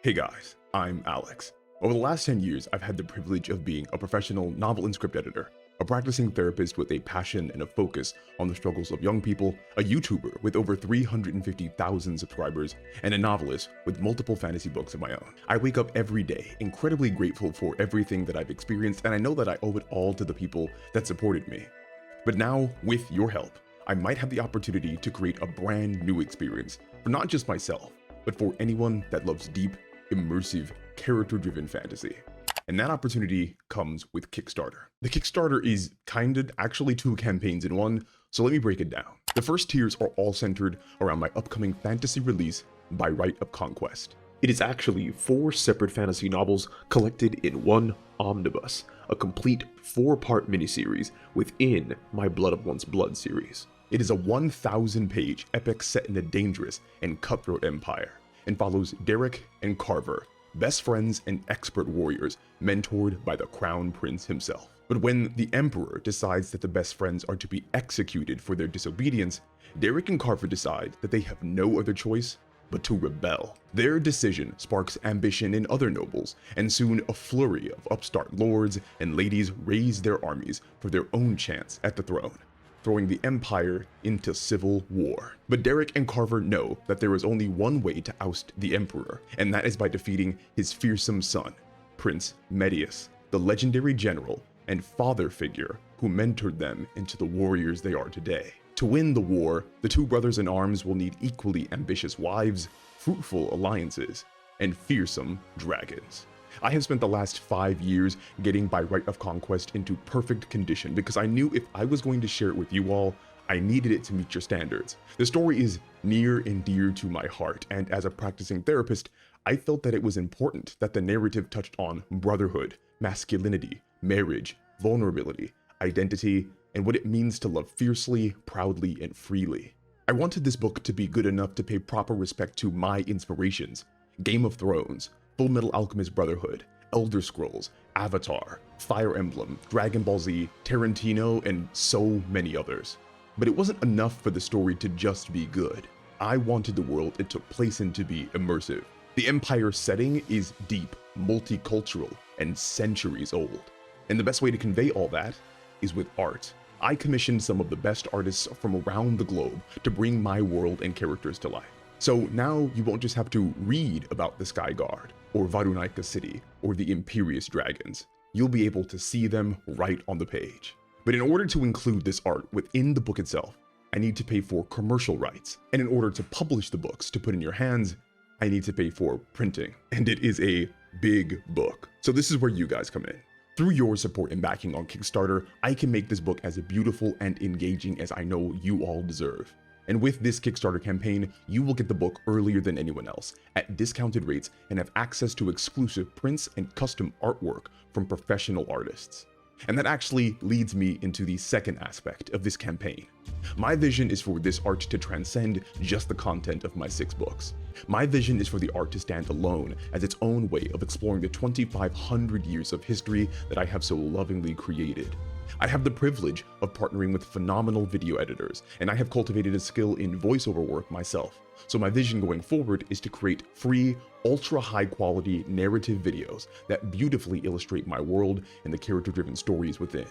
Hey guys, I'm Alex. Over the last 10 years, I've had the privilege of being a professional novel and script editor, a practicing therapist with a passion and a focus on the struggles of young people, a YouTuber with over 350,000 subscribers, and a novelist with multiple fantasy books of my own. I wake up every day incredibly grateful for everything that I've experienced, and I know that I owe it all to the people that supported me. But now, with your help, I might have the opportunity to create a brand new experience for not just myself, but for anyone that loves deep, immersive, character-driven fantasy. And that opportunity comes with Kickstarter. The Kickstarter is actually two campaigns in one, so let me break it down. The first tiers are all centered around my upcoming fantasy release, By Right of Conquest. It is actually 4 separate fantasy novels collected in one omnibus, a complete 4-part miniseries within my Blood of One's Blood series. It is a 1,000-page epic set in a dangerous and cutthroat empire, and follows Derek and Carver, best friends and expert warriors mentored by the Crown Prince himself. But when the Emperor decides that the best friends are to be executed for their disobedience, Derek and Carver decide that they have no other choice but to rebel. Their decision sparks ambition in other nobles, and soon a flurry of upstart lords and ladies raise their armies for their own chance at the throne, throwing the Empire into civil war. But Derek and Carver know that there is only one way to oust the Emperor, and that is by defeating his fearsome son, Prince Medius, the legendary general and father figure who mentored them into the warriors they are today. To win the war, the two brothers in arms will need equally ambitious wives, fruitful alliances, and fearsome dragons. I have spent the last 5 years getting By Right of Conquest into perfect condition because I knew if I was going to share it with you all, I needed it to meet your standards. The story is near and dear to my heart, and as a practicing therapist, I felt that it was important that the narrative touched on brotherhood, masculinity, marriage, vulnerability, identity, and what it means to love fiercely, proudly, and freely. I wanted this book to be good enough to pay proper respect to my inspirations: Game of Thrones, Fullmetal Alchemist Brotherhood, Elder Scrolls, Avatar, Fire Emblem, Dragon Ball Z, Tarantino, and so many others. But it wasn't enough for the story to just be good. I wanted the world it took place in to be immersive. The Empire setting is deep, multicultural, and centuries old. And the best way to convey all that is with art. I commissioned some of the best artists from around the globe to bring my world and characters to life. So now you won't just have to read about the Sky Guard, or Varunaika City, or the Imperious Dragons. You'll be able to see them right on the page. But in order to include this art within the book itself, I need to pay for commercial rights. And in order to publish the books to put in your hands, I need to pay for printing. And it is a big book. So this is where you guys come in. Through your support and backing on Kickstarter, I can make this book as beautiful and engaging as I know you all deserve. And with this Kickstarter campaign, you will get the book earlier than anyone else, at discounted rates, and have access to exclusive prints and custom artwork from professional artists. And that actually leads me into the second aspect of this campaign. My vision is for this art to transcend just the content of my 6 books. My vision is for the art to stand alone as its own way of exploring the 2,500 years of history that I have so lovingly created. I have the privilege of partnering with phenomenal video editors, and I have cultivated a skill in voiceover work myself. So my vision going forward is to create free, ultra high quality narrative videos that beautifully illustrate my world and the character-driven stories within.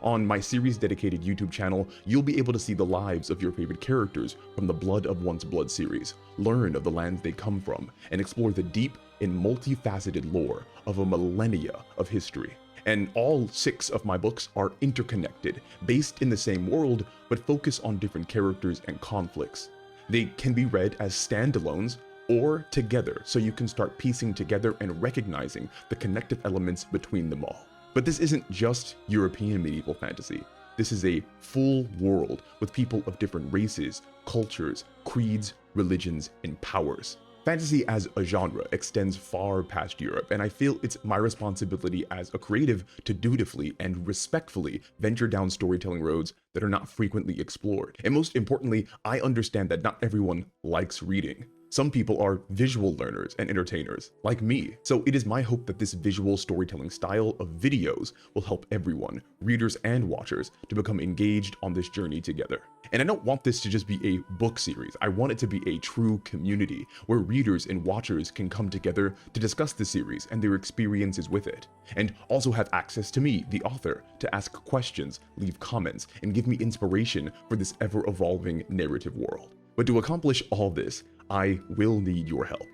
On my series dedicated YouTube channel, you'll be able to see the lives of your favorite characters from the Blood of One's Blood series, learn of the lands they come from, and explore the deep and multifaceted lore of a millennia of history. And all 6 of my books are interconnected, based in the same world, but focus on different characters and conflicts. They can be read as standalones or together, so you can start piecing together and recognizing the connective elements between them all. But this isn't just European medieval fantasy. This is a full world with people of different races, cultures, creeds, religions, and powers. Fantasy as a genre extends far past Europe, and I feel it's my responsibility as a creative to dutifully and respectfully venture down storytelling roads that are not frequently explored. And most importantly, I understand that not everyone likes reading. Some people are visual learners and entertainers, like me. So it is my hope that this visual storytelling style of videos will help everyone, readers and watchers, to become engaged on this journey together. And I don't want this to just be a book series. I want it to be a true community where readers and watchers can come together to discuss the series and their experiences with it, and also have access to me, the author, to ask questions, leave comments, and give me inspiration for this ever-evolving narrative world. But to accomplish all this, I will need your help.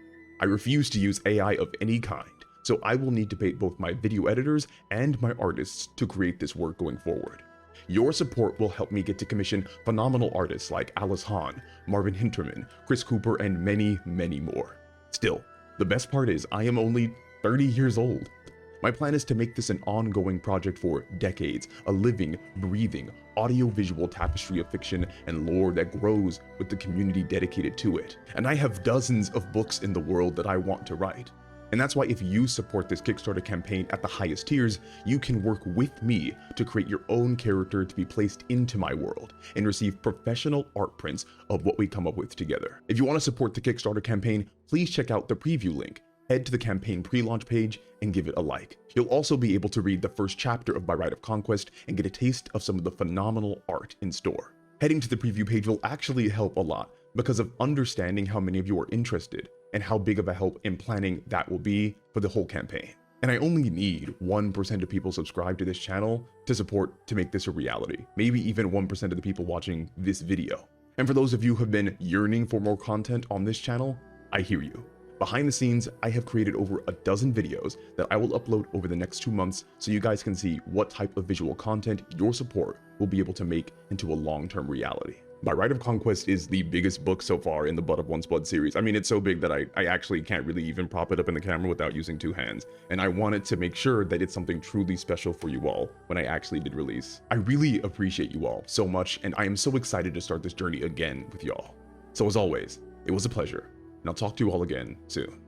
I refuse to use AI of any kind, so I will need to pay both my video editors and my artists to create this work going forward. Your support will help me get to commission phenomenal artists like Alice Hahn, Marvin Hinterman, Chris Cooper, and many, many more. Still, the best part is I am only 30 years old. My plan is to make this an ongoing project for decades, a living, breathing, audio-visual tapestry of fiction and lore that grows with the community dedicated to it. And I have dozens of books in the world that I want to write. And that's why if you support this Kickstarter campaign at the highest tiers, you can work with me to create your own character to be placed into my world and receive professional art prints of what we come up with together. If you want to support the Kickstarter campaign, please check out the preview link. Head to the campaign pre-launch page and give it a like. You'll also be able to read the first chapter of By Right of Conquest and get a taste of some of the phenomenal art in store. Heading to the preview page will actually help a lot because of understanding how many of you are interested and how big of a help in planning that will be for the whole campaign. And I only need 1% of people subscribed to this channel to support to make this a reality. Maybe even 1% of the people watching this video. And for those of you who have been yearning for more content on this channel, I hear you. Behind the scenes, I have created over a dozen videos that I will upload over the next 2 months so you guys can see what type of visual content your support will be able to make into a long-term reality. By Right of Conquest is the biggest book so far in the Blood of One's Blood series. I mean, it's so big that I actually can't really even prop it up in the camera without using 2 hands. And I wanted to make sure that it's something truly special for you all when I actually did release. I really appreciate you all so much, and I am so excited to start this journey again with y'all. So as always, it was a pleasure. And I'll talk to you all again soon.